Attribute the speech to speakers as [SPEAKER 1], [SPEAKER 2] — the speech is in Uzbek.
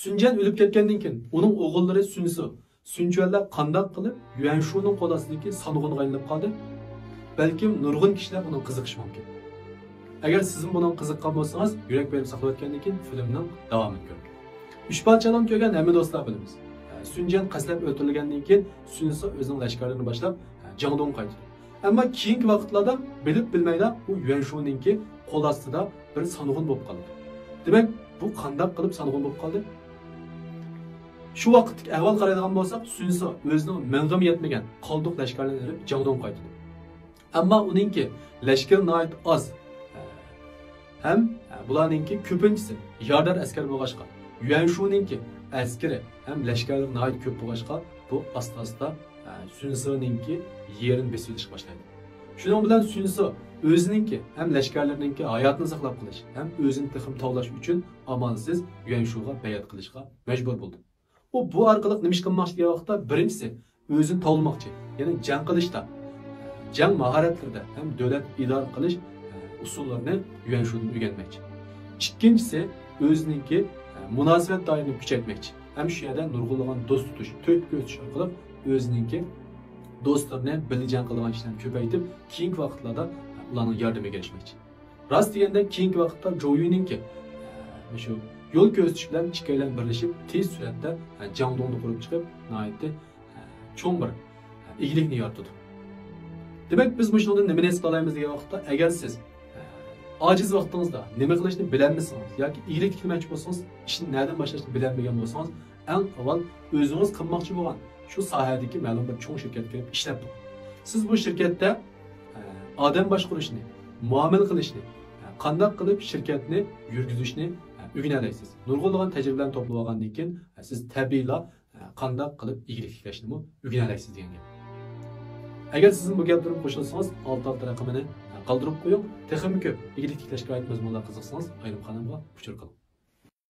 [SPEAKER 1] Sunjan o'lib ketgandan keyin uning o'g'illari Sunjuanlar qandoq qilib Yuanshuning qo'l ostidagi sanog'iniga aylanib qoldi? Balkim nurg'un kishilar uning qiziqishi mumkin. Agar siz bundan qiziqqan bo'lsangiz, yurak berib saqlayotgandan keyin filmning davomini ko'ring. Uch parchadan ko'rgan hamma do'stlar bilamiz. Sunjan qaslab o'ldirilgandan keyin Sunsi o'zining lashkarlarini boshlab Jangdong qaytdi. Ammo keyingi vaqtlarda bilib bilmayda u Yuanshuninki qo'l ostida bir sanog'in bo'lib qoldi. Demak, bu qandoq qilib sanog'in bo'lib qoldi? Shu vaqtdagi ahvol qaraydigan bo'lsak, Sunsi o'zining ming'im yetmagan qoldiq lashkarlarini olib Jangdong qaytdi. Ammo uningki lashkar nihoyat oz. Ham bularningki ko'pinchisi yordar askar bo'lg'ashqa, Yuanshuninki askari ham lashkarlar nihoyat ko'p bo'lg'ashqa, bu asta-asta Sunsininki yerini besib olishga boshlaydi. Shuning bilan Sunsi o'zininki ham lashkarlarninki hayotini saqlab qolish, ham o'zini texim tavlash uchun amalsiz Yuanshuga bayat qilishga majbur bo'ldi. U bu orqali nima ish qilmoqchi degan vaqtda birinchisi o'zini tavlamoqchi, ya'ni jang qilishda, jang mahoratlarida ham davlat idora qilish usullarini Yuanshudan o'rganmoqchi. Ikkinchisi o'zininki munosabat doirini kuchaytirmoqchi. Ham shu yerda nurg'unlagan do'st tutish, to'rt ko'tish orqali o'zininki do'stlarini birga jang qilgan ishlarni ko'paytirib, keyingi vaqtlarda ularning yordamiga erishmoqchi. Rost deganda keyingi vaqtda Joyuninki shu yo'l ko'rsatish bilan ikkalan birlashib tez suratda Jangdongni qurib chiqib, nihoyatda cho'ng bir eglikni yaratdi. Demak, biz bu shundan nima his qilaymiz degan vaqtda, agar siz ojiz vaqtingizda nima qilishni bilmaysangiz yoki eglik qilmoqchi bo'lsangiz, ishni nerdan boshlashni bilmagan bo'lsangiz, eng avval o'zingiz qilmoqchi bo'lgan shu sohadagi ma'lum bir cho'ng shirkatga kirib ishlab turing. Siz bu shirkatda odam boshqarishni, muomala qilishni, qanday qilib shirkatni yurgizishni o'rganasiz. Nurg'unlagan tajribalarni to'plab olgandan keyin siz tabiiyla qanday qilib eglik tiklashni o'rganasiz degan gap. Agar siz bu gaplarga qo'shilsangiz, alt raqamini qoldirib qo'ying. Texnik ko'p eglik tiklashga oid mazmunlar qiziqsangiz, ayrim kanalga uchur qiling.